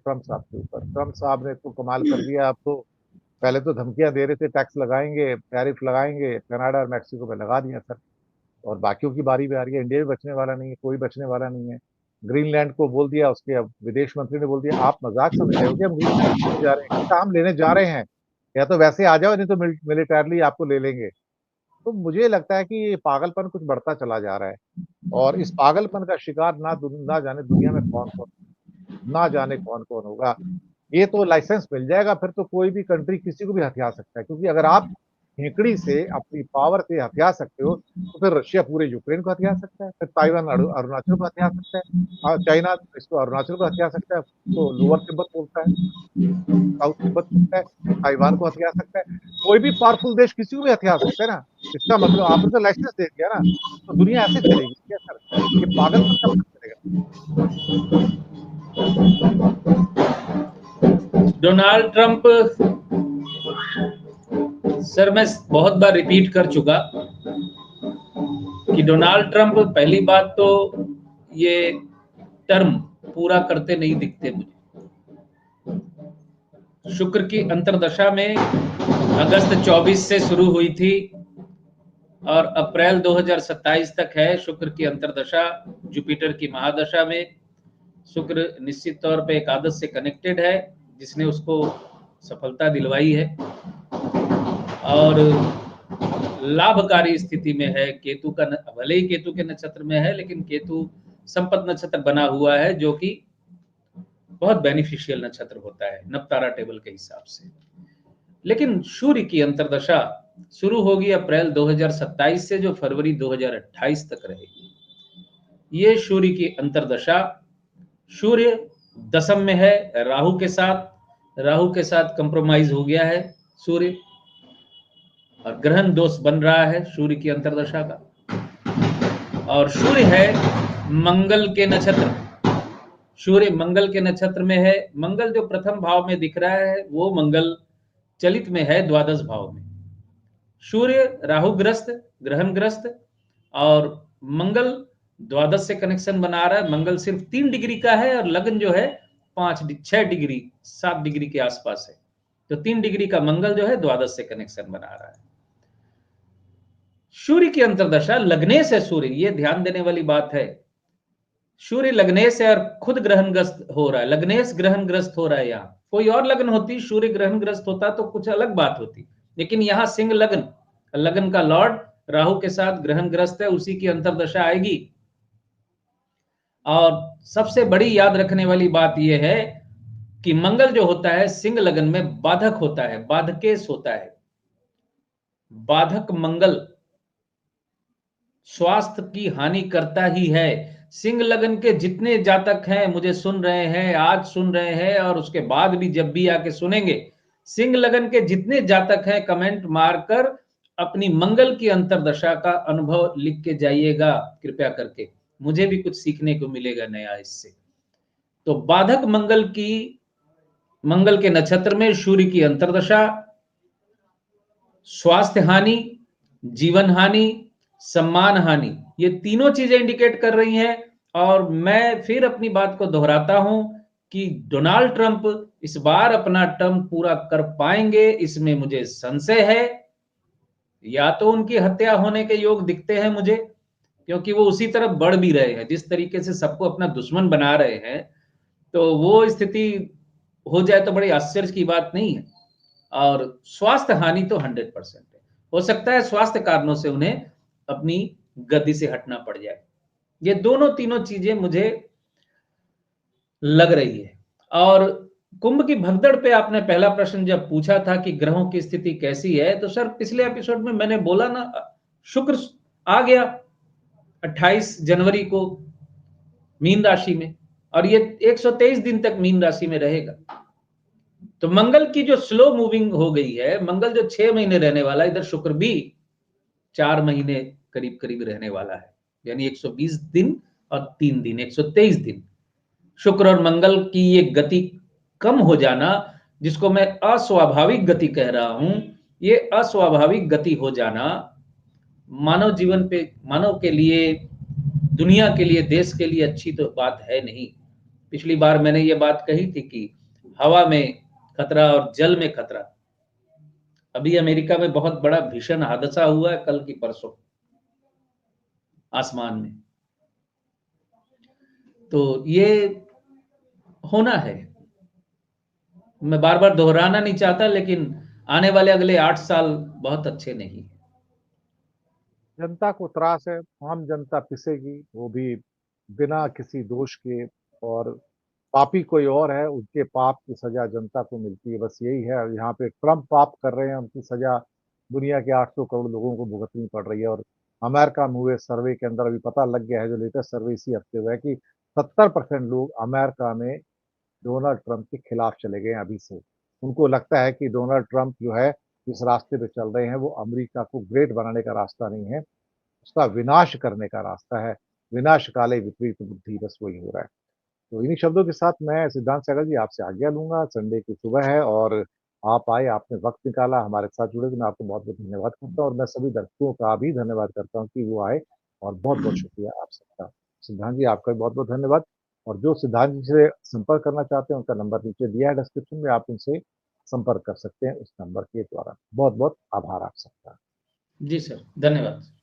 Trump साहब के ऊपर। ट्रम्प साहब ने तो कमाल कर दिया। अब तो पहले तो धमकियां दे रहे थे, टैक्स लगाएंगे, टैरिफ लगाएंगे, कनाडा और मैक्सिको पे लगा दिया सर। और बाकियों की बारी भी आ रही है। इंडिया भी बचने वाला नहीं है, कोई बचने वाला नहीं है। ग्रीनलैंड को बोल दिया, उसके अब विदेश मंत्री ने बोल दिया, आप मजाक समझ रहे हो कि हम ग्रीनलैंड लेने जा रहे हैं? क्या हम लेने जा रहे हैं? या तो वैसे आ जाओ, नहीं तो मिलिटरली आपको ले लेंगे। तो मुझे लगता है कि ये पागलपन कुछ बढ़ता चला जा रहा है। और इस पागलपन का शिकार ना जाने दुनिया में कौन कौन, ना जाने कौन कौन होगा। ये तो लाइसेंस मिल जाएगा, फिर तो कोई भी कंट्री किसी को भी हथिया सकता है। क्योंकि अगर आप हेकड़ी से अपनी पावर से हथिया सकते हो, तो फिर रशिया पूरे यूक्रेन को हथिया सकता है, फिर ताइवान अरुणाचल को हथिया सकता है, और चाइना इसको अरुणाचल को हथिया सकता है, तो लोअर तिब्बत बोलता है, साउथ तिब्बत बोलता है, वो ताइवान को हथिया सकता है। कोई भी पावरफुल देश किसी को भी हथिया सकता है ना। इसका मतलब आपने तो लाइसेंस दे दिया ना, तो दुनिया ऐसे चलेगी क्या सर? ये पागलपन कब तक चलेगा? डोनाल्ड ट्रंप, सर मैं बहुत बार रिपीट कर चुका कि डोनाल्ड ट्रंप, पहली बात तो ये टर्म पूरा करते नहीं दिखते मुझे। शुक्र की अंतर्दशा में अगस्त 24 से शुरू हुई थी और अप्रैल 2027 तक है शुक्र की अंतर्दशा जुपिटर की महादशा में। शुक्र निश्चित तौर पे एकादश से कनेक्टेड है, जिसने उसको सफलता दिलवाई है और लाभकारी स्थिति में है। केतु का भले ही केतु के नक्षत्र में है, लेकिन केतु संपत नक्षत्र बना हुआ है, जो कि बहुत बेनिफिशियल नक्षत्र होता है नवतारा टेबल के हिसाब से। लेकिन सूर्य की अंतर्दशा शुरू होगी अप्रैल 2027 से, जो फरवरी 2028 तक रहेगी। ये सूर्य की अंतर्दशा, सूर्य दशम में है राहु के साथ। राहु के साथ कंप्रोमाइज हो गया है सूर्य, और ग्रहण दोष बन रहा है सूर्य की अंतर्दशा का। और सूर्य है मंगल के नक्षत्र। सूर्य मंगल के नक्षत्र में है। मंगल जो प्रथम भाव में दिख रहा है, वो मंगल चलित में है द्वादश भाव में। सूर्य राहुग्रस्त, ग्रहणग्रस्त, और मंगल द्वादश से कनेक्शन बना रहा है। मंगल सिर्फ 3 डिग्री का है और लग्न जो है 6 डिग्री 7 डिग्री के आसपास है। तो 3 डिग्री का मंगल जो है द्वादश से कनेक्शन बना रहा है। सूर्य की अंतर्दशा लग्ने से सूर्य, ये ध्यान देने वाली बात है, सूर्य लग्नेश से और खुद ग्रहणग्रस्त हो रहा है। लग्नेश ग्रहणग्रस्त हो रहा है। यहाँ कोई और लग्न होती, सूर्य ग्रहणग्रस्त होता तो कुछ अलग बात होती, लेकिन यहाँ सिंह लग्न, लग्न का लॉर्ड राहु के साथ ग्रहणग्रस्त है, उसी की अंतर्दशा आएगी। और सबसे बड़ी याद रखने वाली बात यह है कि मंगल जो होता है सिंह लग्न में बाधक होता है, बाधकेश होता है। बाधक मंगल स्वास्थ्य की हानि करता ही है। सिंह लगन के जितने जातक हैं, मुझे सुन रहे हैं, आज सुन रहे हैं और उसके बाद भी जब भी आके सुनेंगे, सिंह लगन के जितने जातक हैं, कमेंट मारकर अपनी मंगल की अंतर्दशा का अनुभव लिख के जाइएगा कृपया करके। मुझे भी कुछ सीखने को मिलेगा नया इससे। तो बाधक मंगल की, मंगल के नक्षत्र में सूर्य की अंतर्दशा, स्वास्थ्य हानि, जीवन हानि, सम्मान हानि, ये तीनों चीजें इंडिकेट कर रही हैं। और मैं फिर अपनी बात को दोहराता हूं कि डोनाल्ड ट्रंप इस बार अपना टर्म पूरा कर पाएंगे, इसमें मुझे संशय है। या तो उनकी हत्या होने के योग दिखते हैं मुझे, क्योंकि वो उसी तरफ बढ़ भी रहे हैं, जिस तरीके से सबको अपना दुश्मन बना रहे हैं, तो वो स्थिति हो जाए तो बड़ी आश्चर्य की बात नहीं है। और स्वास्थ्य हानि तो 100% है। हो सकता है स्वास्थ्य कारणों से उन्हें अपनी गद्दी से हटना पड़ जाए। ये दोनों तीनों चीजें मुझे लग रही है। और कुंभ की भगदड़ पे आपने पहला प्रश्न जब पूछा था कि ग्रहों की स्थिति कैसी है, तो सर पिछले एपिसोड में मैंने बोला ना, शुक्र आ गया 28 जनवरी को मीन राशि में, और ये 123 दिन तक मीन राशि में रहेगा। तो मंगल की जो स्लो मूविंग हो गई है, मंगल जो 6 महीने रहने वाला है, इधर शुक्र भी 4 महीने करीब करीब रहने वाला है, यानी 120 दिन और 3 दिन 123 दिन। शुक्र और मंगल की ये गति कम हो जाना, जिसको मैं अस्वाभाविक गति कह रहा हूं, ये अस्वाभाविक गति हो जाना मानव जीवन पे, मानव के लिए, दुनिया के लिए, देश के लिए अच्छी तो बात है नहीं। पिछली बार मैंने ये बात कही थी कि हवा में खतरा और जल में खतरा। अभी अमेरिका में बहुत बड़ा भीषण हादसा हुआ है कल की परसों आसमान में। तो ये होना है। मैं बार-बार दोहराना नहीं चाहता, लेकिन आने वाले अगले 8 साल बहुत अच्छे नहीं हैं। जनता को त्रास है, आम जनता पिसेगी, वो भी बिना किसी दोष के, और पापी कोई और है, उनके पाप की सजा जनता को मिलती है, बस यही है। यहाँ पे ट्रम्प पाप कर रहे हैं, उनकी सजा दुनिया के 800 करोड़ लोगों को भुगतनी पड़ रही है। और अमेरिका में हुए सर्वे के अंदर अभी पता लग गया है, जो लेटेस्ट सर्वे इसी हफ्ते हुआ है, कि 70% लोग अमेरिका में डोनाल्ड ट्रंप के खिलाफ चले गए हैं अभी से। उनको लगता है कि डोनाल्ड ट्रंप जो है, जिस रास्ते पे चल रहे हैं, वो अमेरिका को ग्रेट बनाने का रास्ता नहीं है, उसका विनाश करने का रास्ता है। विनाश काले विपरीत बुद्धि, बस वही हो रहा है। तो इन्हीं शब्दों के साथ मैं सिद्धांत सहगल जी आपसे आज्ञा लूंगा। संडे की सुबह है और आप आए, आपने वक्त निकाला हमारे साथ जुड़े, तो मैं आपको बहुत बहुत धन्यवाद करता हूँ, और मैं सभी दर्शकों का भी धन्यवाद करता हूँ कि वो आए, और बहुत बहुत शुक्रिया आप सबका। सिद्धांत जी आपका भी बहुत बहुत धन्यवाद। और जो सिद्धांत जी से संपर्क करना चाहते हैं, उनका नंबर नीचे दिया है डिस्क्रिप्शन में, आप उनसे संपर्क कर सकते हैं उस नंबर के द्वारा। बहुत बहुत आभार आप सबका। जी सर, धन्यवाद।